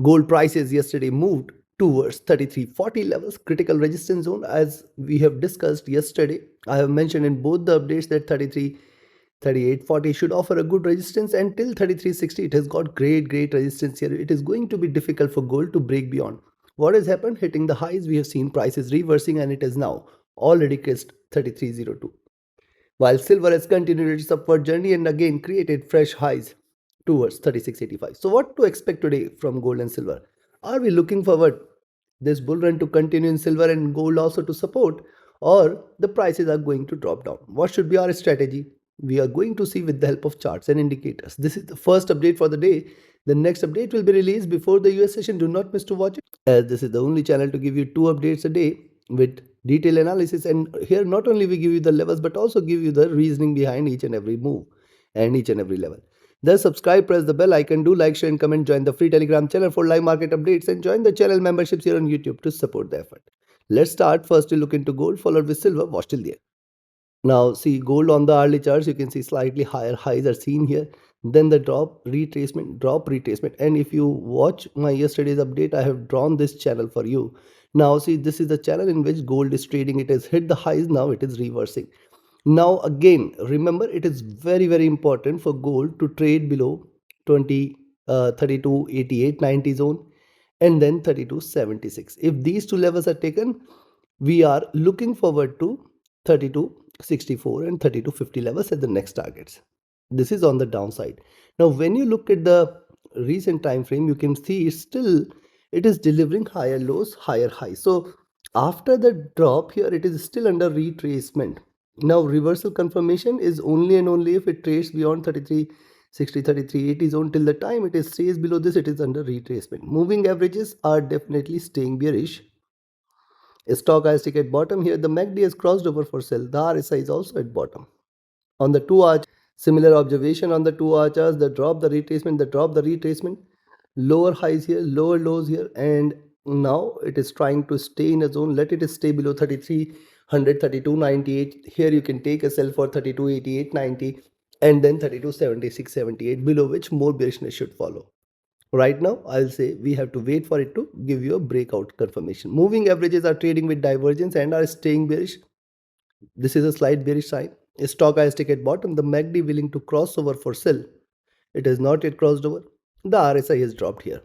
Gold prices yesterday moved towards 3340 levels, critical resistance zone. As we have discussed yesterday, I have mentioned in both the updates that 3840 should offer a good resistance, until 3360 it has got great resistance here. It is going to be difficult for gold to break beyond. What has happened? Hitting the highs, we have seen prices reversing, and it is now already kissed 3302. While silver has continued its upward journey and again created fresh highs towards 3685. So what to expect today from gold and silver? Are we looking forward this bull run to continue in silver and gold also to support, or the prices are going to drop down? What should be our strategy? We are going to see with the help of charts and indicators. This is the first update for the day. The next update will be released before the US session. Do not miss to watch it, as this is the only channel to give you 2 updates a day with detailed analysis. And here not only we give you the levels but also give you the reasoning behind each and every move and each and every level. Thus subscribe, press the bell icon, do like, share and comment, join the free Telegram channel for live market updates, and join the channel memberships here on YouTube to support the effort. Let's start. First we look into gold, followed with silver. Watch till the end. Now see gold on the hourly charts, you can see slightly higher highs are seen here, then the drop retracement. And if you watch my yesterday's update, I have drawn this channel for you. Now see, this is the channel in which gold is trading. It has hit the highs, now it is reversing. Now again, remember, it is very important for gold to trade below 20 32 88 90 zone, and then 3276. If these two levels are taken, we are looking forward to 3264 and 3250 levels as the next targets. This is on the downside. Now when you look at the recent time frame, you can see it is delivering higher lows, higher highs. So after the drop here, it is still under retracement. Now reversal confirmation is only and only if it trades beyond 3360 3380 zone. Till the time it stays below this, it is under retracement. Moving averages are definitely staying bearish. Stochastic at bottom here. The MACD has crossed over for sell. The RSI is also at bottom. On the 2-hour, similar observation on the 2-hour charts. The drop, the retracement, lower highs here, lower lows here, and now it is trying to stay in a zone. Let it stay below 3300 3298. Here you can take a sell for 3288 90, and then 3276 78, below which more bearishness should follow. Right now, I'll say we have to wait for it to give you a breakout confirmation. Moving averages are trading with divergence and are staying bearish. This is a slight bearish sign. Stochastic at bottom, the MACD willing to cross over for sell. It has not yet crossed over. The RSI has dropped here.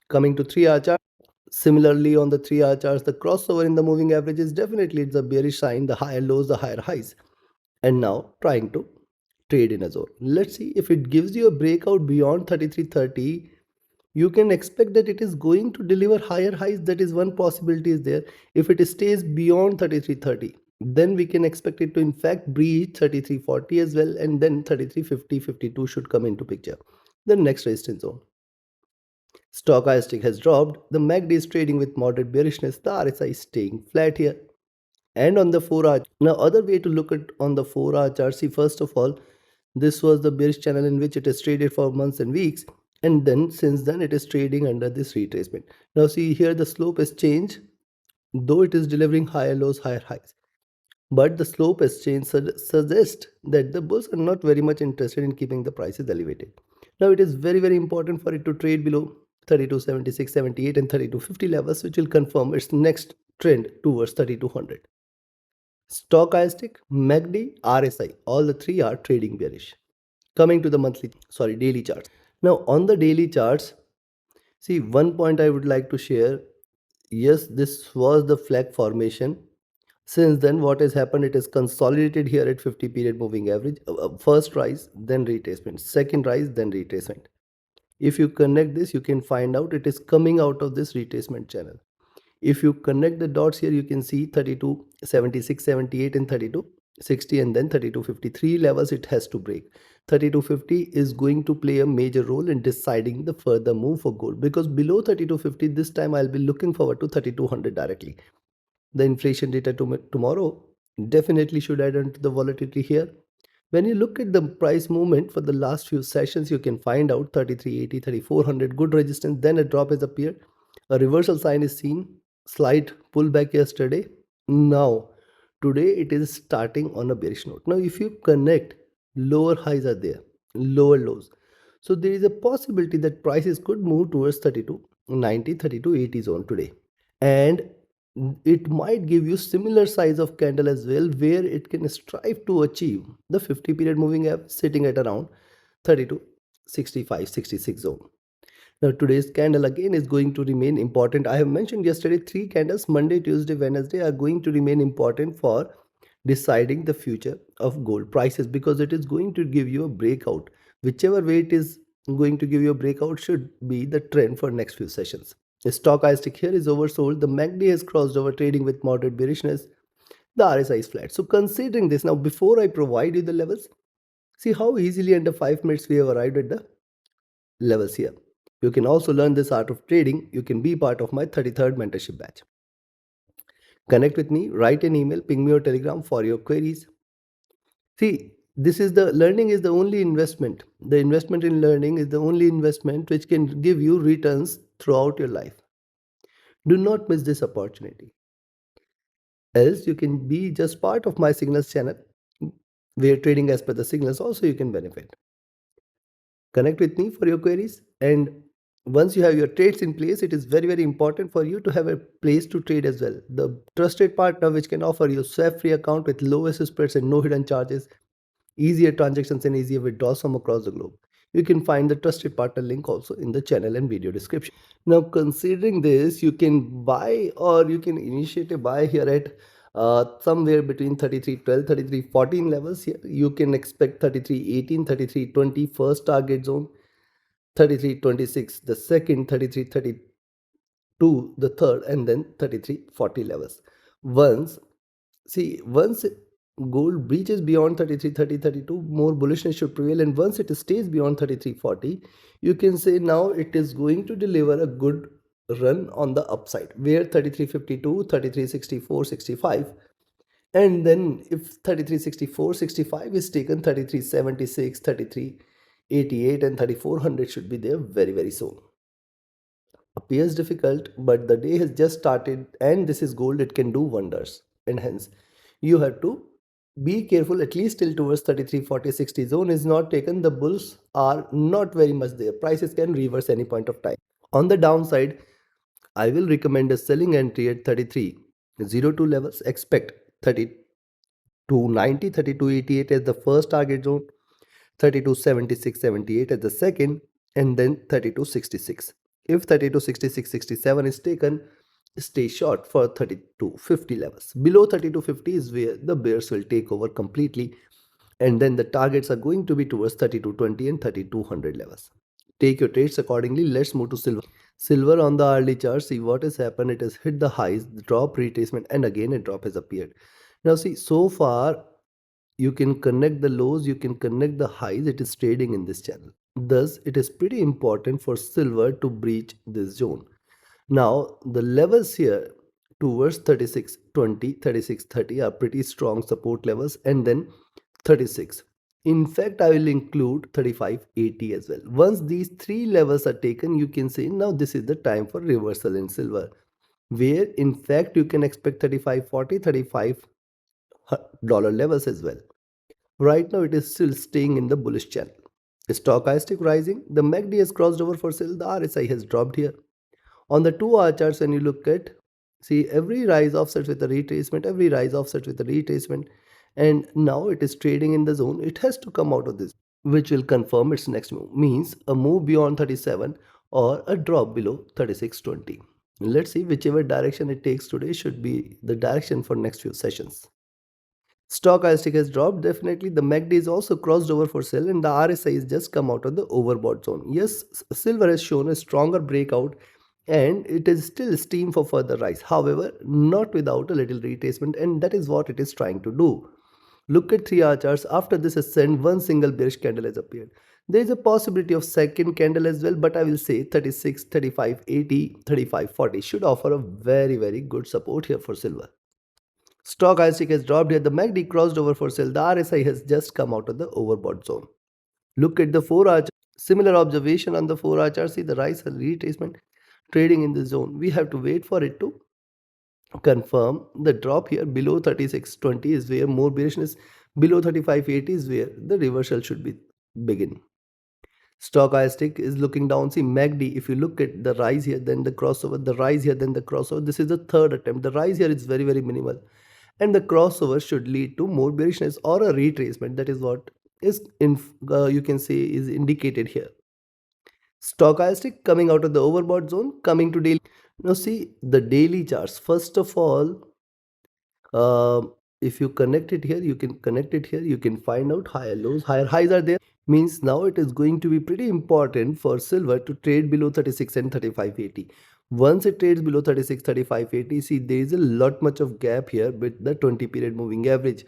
Coming to 3-hour chart, similarly on the 3-hour charts, the crossover in the moving averages, definitely it's a bearish sign. The higher lows, the higher highs, and now trying to trade in a zone. Let's see if it gives you a breakout beyond 3330. You can expect that it is going to deliver higher highs. That is one possibility is there. If it stays beyond 3330, then we can expect it to in fact breach 3340 as well, and then 3350 52 should come into picture. The next resistance zone. Stochastic has dropped. The MACD is trading with moderate bearishness. The RSI is staying flat here. And on the 4-hour, now other way to look at on the 4-hour chart, see, first of all, this was the bearish channel in which it has traded for months and weeks, and then since then it is trading under this retracement. Now see here, the slope has changed, though it is delivering higher lows, higher highs, but the slope has changed, suggests that the bulls are not very much interested in keeping the prices elevated. Now it is very important for it to trade below 3276 78 and 3250 levels, which will confirm its next trend towards 3200. Stochastic, MACD, RSI, all the three are trading bearish. Coming to the daily charts. Now on the daily charts, see, one point I would like to share. Yes, this was the flag formation. Since then, what has happened? It is consolidated here at 50 period moving average. First rise, then retracement. Second rise, then retracement. If you connect this, you can find out it is coming out of this retracement channel. If you connect the dots here, you can see 32 76 78 and 32 60, and then 32 53 levels it has to break. 32 50 is going to play a major role in deciding the further move for gold, because below 32 50 this time I'll be looking forward to 3200 directly. The inflation data tomorrow definitely should add on to the volatility here. When you look at the price movement for the last few sessions, you can find out 3380 3400 good resistance, then a drop has appeared, a reversal sign is seen, slight pullback yesterday. Now today it is starting on a bearish note. Now if you connect, lower highs are there, lower lows, so there is a possibility that prices could move towards 32 90-32-80 zone today. And it might give you similar size of candle as well, where it can strive to achieve the 50 period moving average sitting at around 32 65 66 zone. Now today's candle again is going to remain important. I have mentioned yesterday three candles, Monday, Tuesday, Wednesday, are going to remain important for deciding the future of gold prices, because it is going to give you a breakout. Whichever way it is going to give you a breakout should be the trend for next few sessions. The stochastic here is oversold. The MACD has crossed over, trading with moderate bearishness. The RSI is flat. So considering this, now before I provide you the levels, see how easily under 5 minutes we have arrived at the levels here. You can also learn this art of trading. You can be part of my 33rd mentorship batch. Connect with me, write an email, ping me or telegram for your queries. See, this is the learning is the only investment. The investment in learning is the only investment which can give you returns throughout your life. Do not miss this opportunity. Else, you can be just part of my signals channel, where trading as per the signals also you can benefit. Connect with me for your queries. And once you have your trades in place, it is very, very important for you to have a place to trade as well. The trusted partner which can offer you swap free account with lowest spreads and no hidden charges, easier transactions and easier withdrawals from across the globe. You can find the trusted partner link also in the channel and video description. Now, considering this, you can buy or you can initiate a buy here at somewhere between 33.12, 33.14 levels. Here you can expect 33.18, 33.20 first target zone, 33.26 the second, 33.32 the third, and then 33.40 levels. Once gold breaches beyond 33.30, 32, more bullishness should prevail, and once it stays beyond 33.40, you can say now it is going to deliver a good run on the upside, where 33.52, 33.64, 65, and then if 33.64, 65 is taken, 33.76, 33.88 and 3400 should be there very, very soon. Appears difficult, but the day has just started, and this is gold. It can do wonders, and hence you have to be careful at least till towards 33.40.60 zone is not taken. The bulls are not very much there. Prices can reverse any point of time. On the downside, I will recommend a selling entry at 33.02 levels. Expect 32.90, 32.88 as the first target zone, 32.76.78 as the second, and then 32.66. If 32.66.67 is taken, stay short for 32.50 levels. Below 32.50 is where the bears will take over completely, and then the targets are going to be towards 32.20 and 3200 levels. Take your trades accordingly. Let's move to silver. Silver on the early chart, see what has happened. It has hit the highs, the drop retracement, and again a drop has appeared. Now see, so far you can connect the lows, you can connect the highs. It is trading in this channel. Thus, it is pretty important for silver to breach this zone. Now, the levels here towards 36.20, 36.30 are pretty strong support levels, and then 36. In fact, I will include 35.80 as well. Once these three levels are taken, you can say now this is the time for reversal in silver, where in fact you can expect 35.40, $35 levels as well. Right now, it is still staying in the bullish channel. Stochastic rising, the MACD has crossed over for sale, the RSI has dropped here. On the 2-hour charts, when you look at, see every rise offsets with a retracement, every rise offsets with a retracement, and now it is trading in the zone. It has to come out of this, which will confirm its next move, means a move beyond 37 or a drop below 36.20. Let's see, whichever direction it takes today should be the direction for next few sessions. Stochastic has dropped. Definitely, the MACD is also crossed over for sell, and the RSI has just come out of the overbought zone. Yes, silver has shown a stronger breakout, and it is still steam for further rise. However, not without a little retracement, and that is what it is trying to do. Look at 3-hour charts. After this ascent, one single bearish candle has appeared. There is a possibility of second candle as well, but I will say 36, 35.80, 35.40 should offer a very, very good support here for silver. Stochastic has dropped here. The MACD crossed over for sell. The RSI has just come out of the overbought zone. Look at the 4-hour chart. Similar observation on the 4-hour chart. See the rise and retracement trading in the zone. We have to wait for it to confirm the drop here. Below 36.20 is where more bearishness. Below 35.80 is where the reversal should be begin. Stochastic is looking down. See, MACD, if you look at the rise here, then the crossover, the rise here, then the crossover. This is the third attempt. The rise here is very, very minimal. And the crossover should lead to more bearishness or a retracement. That is what is you can say is indicated here. Stochastic coming out of the overbought zone, coming to daily. Now see the daily charts. First of all, uh, if you connect it here, you can connect it here. You can find out higher lows, higher highs are there. Means now it is going to be pretty important for silver to trade below 36 and 35.80. Once it trades below 36, 35.80, see there is a lot much of gap here with the 20 period moving average.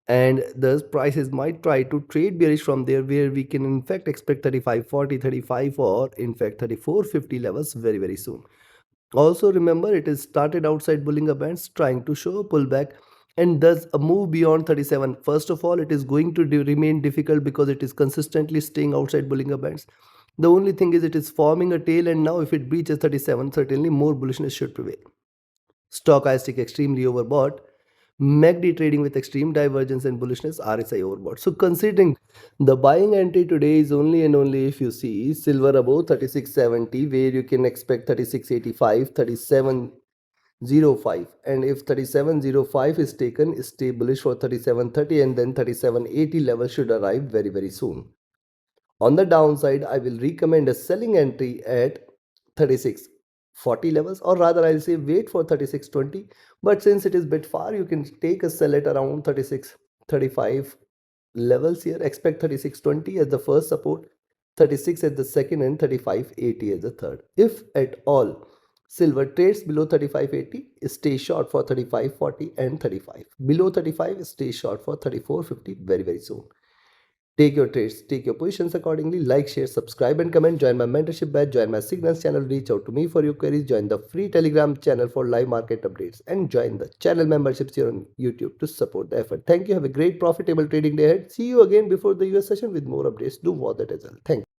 And the prices might try to trade bearish from there, where we can in fact expect 35.40, 35, or in fact 34.50 levels very, very soon. Also remember, it is started outside Bollinger Bands trying to show a pullback and does a move beyond 37. First of all, it is going to remain difficult because it is consistently staying outside Bollinger Bands. The only thing is it is forming a tail, and now if it breaches 37, certainly more bullishness should prevail. Stochastic extremely overbought. MACD trading with extreme divergence and bullishness, RSI overbought. So considering the buying entry today is only and only if you see silver above 36.70, where you can expect 36.85, 37.05, and if 37.05 is taken, stay bullish for 37.30, and then 37.80 level should arrive very, very soon. On the downside, I will recommend a selling entry at 36.40 levels, or rather I'll say wait for 36.20, but since it is a bit far, you can take a sell at around 36.35 levels here. Expect 36.20 as the first support, 36 as the second, and 35.80 as the third. If at all silver trades below 35.80, stay short for 35.40 and 35. Below 35, stay short for 34.50 very, very soon. Take your trades, take your positions accordingly. Like, share, subscribe, and comment. Join my mentorship batch, join my signals channel, reach out to me for your queries, join the free Telegram channel for live market updates, and join the channel memberships here on YouTube to support the effort. Thank you. Have a great profitable trading day ahead. See you again before the US session with more updates. Do watch that as well. Thank you.